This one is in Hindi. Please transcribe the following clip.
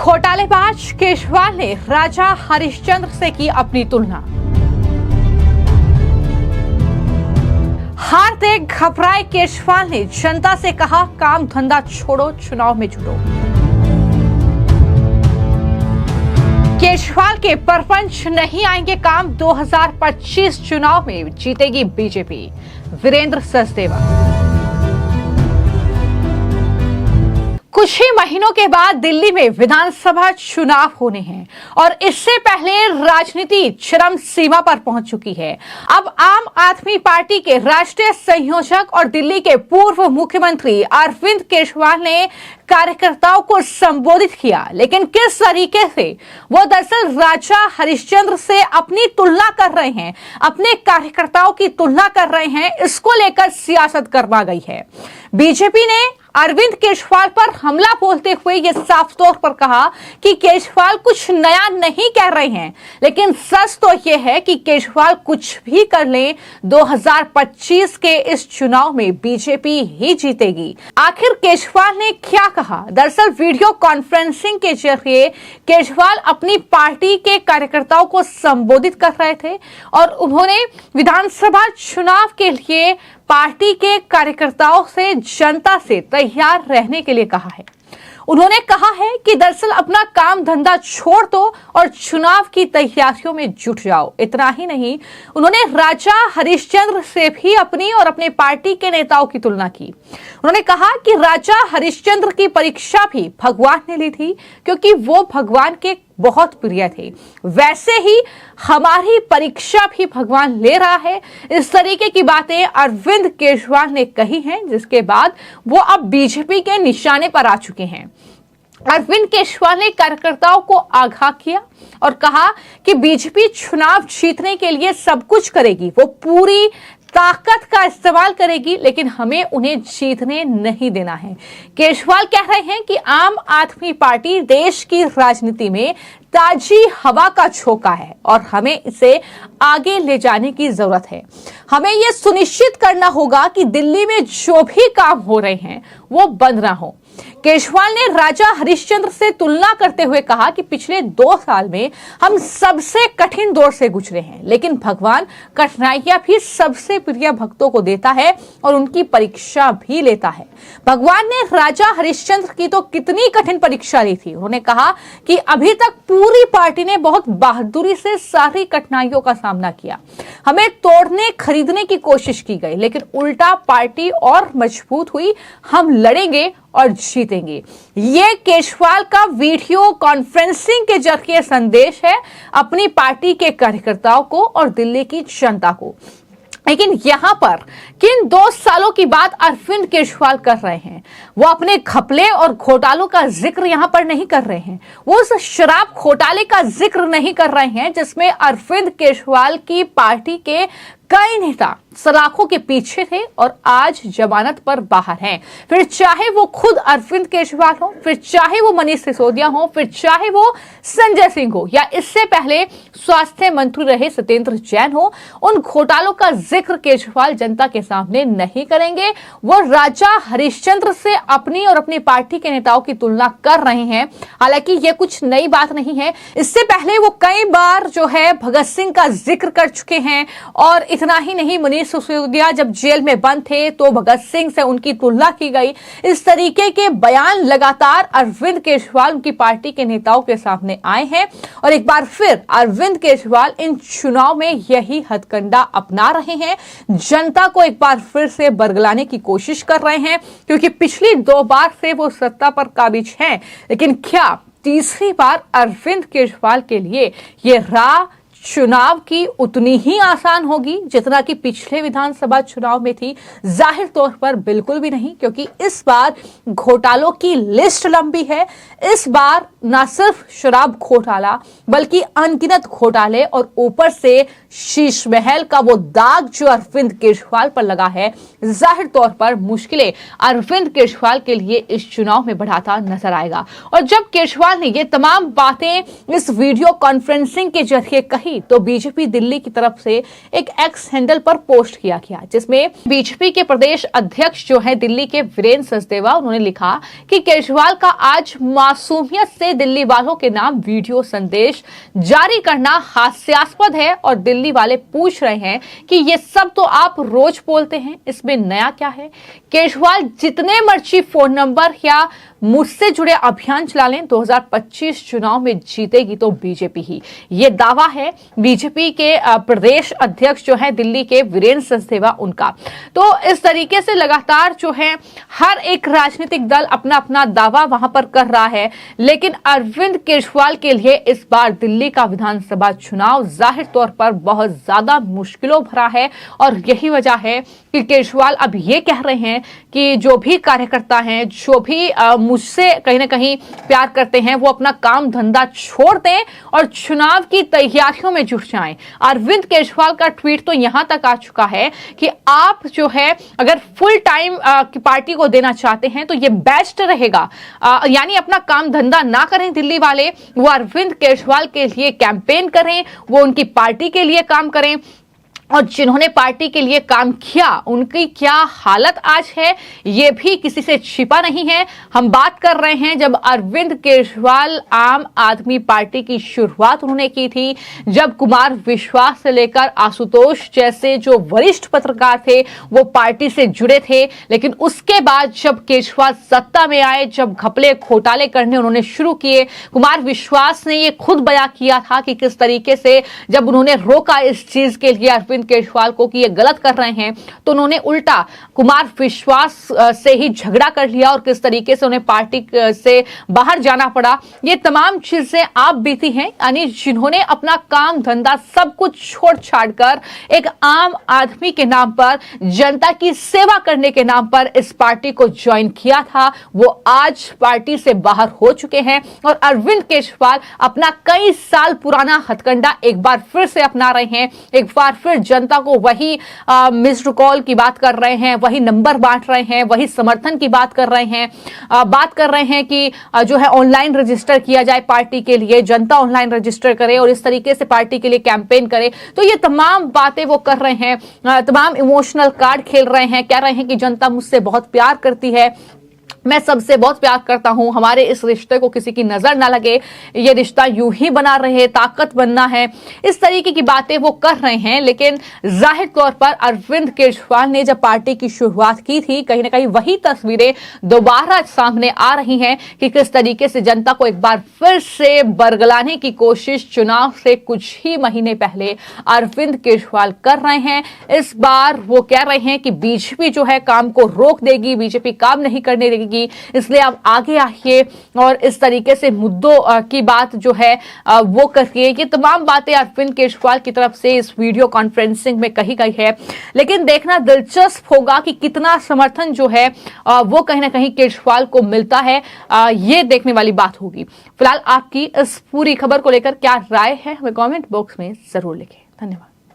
घोटालेबाज केजरीवाल ने राजा हरिश्चंद्र से की अपनी तुलना। हार देख घबराए केजरीवाल ने जनता से कहा, काम धंधा छोड़ो, चुनाव में जुटो। केजरीवाल के परपंच नहीं आएंगे काम, 2025 चुनाव में जीतेगी बीजेपी, वीरेंद्र सचदेवा। कुछ ही महीनों के बाद दिल्ली में विधानसभा चुनाव होने हैं और इससे पहले राजनीति चरम सीमा पर पहुंच चुकी है। अब आम आदमी पार्टी के राष्ट्रीय संयोजक और दिल्ली के पूर्व मुख्यमंत्री अरविंद केजरीवाल ने कार्यकर्ताओं को संबोधित किया, लेकिन किस तरीके से वो दरअसल राजा हरिश्चंद्र से अपनी तुलना कर रहे हैं, अपने कार्यकर्ताओं की तुलना कर रहे हैं, इसको लेकर सियासत गरमा गई है। बीजेपी ने अरविंद केजरीवाल पर हमला बोलते हुए यह साफ तौर पर कहा कि केजरीवाल कुछ नया नहीं कह रहे हैं, लेकिन सच तो यह है कि केजरीवाल कुछ भी कर लें, 2025 के इस चुनाव में बीजेपी ही जीतेगी। आखिर केजरीवाल ने क्या कहा? दरअसल वीडियो कॉन्फ्रेंसिंग के जरिए केजरीवाल अपनी पार्टी के कार्यकर्ताओं को संबोधित कर रहे थे और उन्होंने विधानसभा चुनाव के लिए पार्टी के कार्यकर्ताओं से, जनता से तैयार रहने के लिए कहा है। उन्होंने कहा है कि दरअसल अपना काम धंधा छोड़ दो और चुनाव की तैयारियों में जुट जाओ। इतना ही नहीं, उन्होंने राजा हरिश्चंद्र से भी अपनी और अपने पार्टी के नेताओं की तुलना की। उन्होंने कहा कि राजा हरिश्चंद्र की परीक्षा भी भगवान ने ली थी, क्योंकि वो भगवान के बहुत प्रिय थे। वैसे ही हमारी परीक्षा भी भगवान ले रहा है। इस तरीके की बातें अरविंद केजरीवाल ने कही हैं, जिसके बाद वो अब बीजेपी के निशाने पर आ चुके हैं। अरविंद केजरीवाल ने कार्यकर्ताओं को आगाह किया और कहा कि बीजेपी चुनाव जीतने के लिए सब कुछ करेगी, वो पूरी ताकत का इस्तेमाल करेगी, लेकिन हमें उन्हें जीतने नहीं देना है। केजरीवाल कह रहे हैं कि आम आदमी पार्टी देश की राजनीति में ताजी हवा का झोंका है और हमें इसे आगे ले जाने की जरूरत है। हमें यह सुनिश्चित करना होगा कि दिल्ली में जो भी काम हो रहे हैं वो बंद ना हो। केजरीवाल ने राजा हरिश्चंद्र से तुलना करते हुए कहा कि पिछले 2 साल में हम सबसे कठिन दौर से गुजरे हैं, लेकिन भगवान कठिनाइयां भी सबसे प्रिय भक्तों को देता है और उनकी परीक्षा भी लेता है। भगवान ने राजा हरिश्चंद्र की तो कितनी कठिन परीक्षा ली थी। उन्होंने कहा कि अभी तक पूरी पार्टी ने बहुत बहादुरी से सारी कठिनाइयों का सामना किया। हमें तोड़ने खरीदने की कोशिश की गई, लेकिन उल्टा पार्टी और मजबूत हुई। हम लड़ेंगे और जीतेंगे। ये केजरीवाल का वीडियो कॉन्फ्रेंसिंग के जरिए संदेश है अपनी पार्टी के कार्यकर्ताओं को और दिल्ली की जनता को। लेकिन यहां पर किन 2 सालों की बात अरविंद केजरीवाल कर रहे हैं? वो अपने घपले और घोटालों का जिक्र यहां पर नहीं कर रहे हैं। वो उस शराब घोटाले का जिक्र नहीं कर रहे हैं जिसमें अरविंद केजरीवाल की पार्टी के कई नेता सलाखों के पीछे थे और आज जमानत पर बाहर हैं। फिर चाहे वो खुद अरविंद केजरीवाल हो, फिर चाहे वो मनीष सिसोदिया हो, फिर चाहे वो संजय सिंह हो, या इससे पहले स्वास्थ्य मंत्री रहे सत्येंद्र जैन हो, उन घोटालों का जिक्र केजरीवाल जनता के सामने नहीं करेंगे। वो राजा हरिश्चंद्र से अपनी और अपनी पार्टी के नेताओं की तुलना कर रहे हैं। हालांकि ये कुछ नई बात नहीं है, इससे पहले वो कई बार जो है भगत सिंह का जिक्र कर चुके हैं। और इतना ही नहीं, मनीष सिसोदिया जब जेल में बंद थे तो भगत सिंह से उनकी तुलना की गई। इस तरीके के बयान लगातार अरविंद केजरीवाल उनकी पार्टी के नेताओं के सामने आए हैं और एक बार फिर अरविंद केजरीवाल इन चुनाव में यही हथकंडा अपना रहे हैं। जनता को एक बार फिर से बरगलाने की कोशिश कर रहे हैं, क्योंकि पिछली 2 बार से वो सत्ता पर काबिज हैं। लेकिन क्या तीसरी बार अरविंद केजरीवाल के लिए ये राह चुनाव की उतनी ही आसान होगी जितना कि पिछले विधानसभा चुनाव में थी? जाहिर तौर पर बिल्कुल भी नहीं, क्योंकि इस बार घोटालों की लिस्ट लंबी है। इस बार न सिर्फ शराब घोटाला बल्कि अनगिनत घोटाले और ऊपर से शीश महल का वो दाग जो अरविंद केजरीवाल पर लगा है, जाहिर तौर पर मुश्किलें अरविंद केजरीवाल के लिए इस चुनाव में बढ़ाता नजर आएगा। और जब केजरीवाल ने ये तमाम बातें इस वीडियो कॉन्फ्रेंसिंग के जरिए कही थी तो बीजेपी दिल्ली की तरफ से एक एक्स हैंडल पर पोस्ट किया गया, जिसमें बीजेपी के प्रदेश अध्यक्ष जो है दिल्ली के वीरेंद्र सचदेवा, उन्होंने लिखा कि केजरीवाल का आज मासूमियत से दिल्ली वालों के नाम वीडियो संदेश जारी करना हास्यास्पद है और दिल्ली वाले पूछ रहे हैं कि ये सब तो आप रोज बोलते हैं, इसमें नया क्या है। केजरीवाल जितने मर्जी फोन नंबर या मुझसे जुड़े अभियान चला लें, 2025 चुनाव में जीतेगी तो बीजेपी ही। ये दावा है बीजेपी के प्रदेश अध्यक्ष जो है दिल्ली के वीरेंद्र सचदेवा उनका। तो इस तरीके से लगातार जो है हर एक राजनीतिक दल अपना अपना दावा वहां पर कर रहा है, लेकिन अरविंद केजरीवाल के लिए इस बार दिल्ली का विधानसभा चुनाव जाहिर तौर पर बहुत ज्यादा मुश्किलों भरा है। और यही वजह है कि केजरीवाल अब ये कह रहे हैं कि जो भी कार्यकर्ता हैं, जो भी मुझसे कहीं ना कहीं प्यार करते हैं, वो अपना काम धंधा छोड़ दें और चुनाव की तैयारियों में जुट जाएं। अरविंद केजरीवाल का ट्वीट तो यहां तक आ चुका है कि आप जो है अगर फुल टाइम की पार्टी को देना चाहते हैं तो ये बेस्ट रहेगा, यानी अपना काम धंधा ना करें दिल्ली वाले, वो अरविंद केजरीवाल के लिए कैंपेन करें, वो उनकी पार्टी के लिए काम करें। और जिन्होंने पार्टी के लिए काम किया उनकी क्या हालत आज है ये भी किसी से छिपा नहीं है। हम बात कर रहे हैं जब अरविंद केजरीवाल आम आदमी पार्टी की शुरुआत उन्होंने की थी, जब कुमार विश्वास से लेकर आशुतोष जैसे जो वरिष्ठ पत्रकार थे वो पार्टी से जुड़े थे, लेकिन उसके बाद जब केजरीवाल सत्ता में आए, जब घपले घोटाले करने उन्होंने शुरू किए, कुमार विश्वास ने ये खुद बयां किया था कि किस तरीके से जब उन्होंने रोका इस चीज के लिए अरविंद केजरीवाल को कि ये गलत कर रहे हैं, तो उन्होंने उल्टा कुमार विश्वास से ही झगड़ा कर लिया और किस तरीके से उन्हें पार्टी से बाहर जाना पड़ा। ये तमाम चीजें आप बीती हैं, यानी जिन्होंने अपना काम धंधा सब कुछ छोड़ छाड़ कर एक आम आदमी के नाम पर, जनता की सेवा करने के नाम पर इस पार्टी को ज्वाइन किया था, वो आज पार्टी से बाहर हो चुके हैं। और अरविंद केजरीवाल अपना कई साल पुराना हथकंडा एक बार फिर से अपना रहे हैं, एक बार फिर जनता को वही मिस्ड कॉल की बात कर रहे हैं, वही नंबर बांट रहे हैं, वही समर्थन की बात कर रहे हैं, बात कर रहे हैं कि जो है ऑनलाइन रजिस्टर किया जाए पार्टी के लिए, जनता ऑनलाइन रजिस्टर करे और इस तरीके से पार्टी के लिए कैंपेन करे। तो ये तमाम बातें वो कर रहे हैं, तमाम इमोशनल कार्ड खेल रहे हैं, कह रहे हैं कि जनता मुझसे बहुत प्यार करती है, मैं सबसे बहुत प्यार करता हूं, हमारे इस रिश्ते को किसी की नजर ना लगे, ये रिश्ता यूं ही बना रहे, ताकत बनना है, इस तरीके की बातें वो कर रहे हैं। लेकिन जाहिर तौर पर अरविंद केजरीवाल ने जब पार्टी की शुरुआत की थी, कहीं ना कहीं वही तस्वीरें दोबारा सामने आ रही हैं कि किस तरीके से जनता को एक बार फिर से बरगलाने की कोशिश चुनाव से कुछ ही महीने पहले अरविंद केजरीवाल कर रहे हैं। इस बार वो कह रहे हैं कि बीजेपी जो है काम को रोक देगी, बीजेपी काम नहीं करने देगी, इसलिए आप आगे आइए और इस तरीके से मुद्दों की बात जो है वो करिए। ये तमाम बातें अरविंद केजरीवाल की तरफ से इस वीडियो कॉन्फ्रेंसिंग में कही गई है, लेकिन देखना दिलचस्प होगा कि कितना समर्थन जो है वो कहीं ना कहीं केजरीवाल को मिलता है, ये देखने वाली बात होगी। फिलहाल आपकी इस पूरी खबर को लेकर क्या राय है हमें कमेंट बॉक्स में जरूर लिखें। धन्यवाद।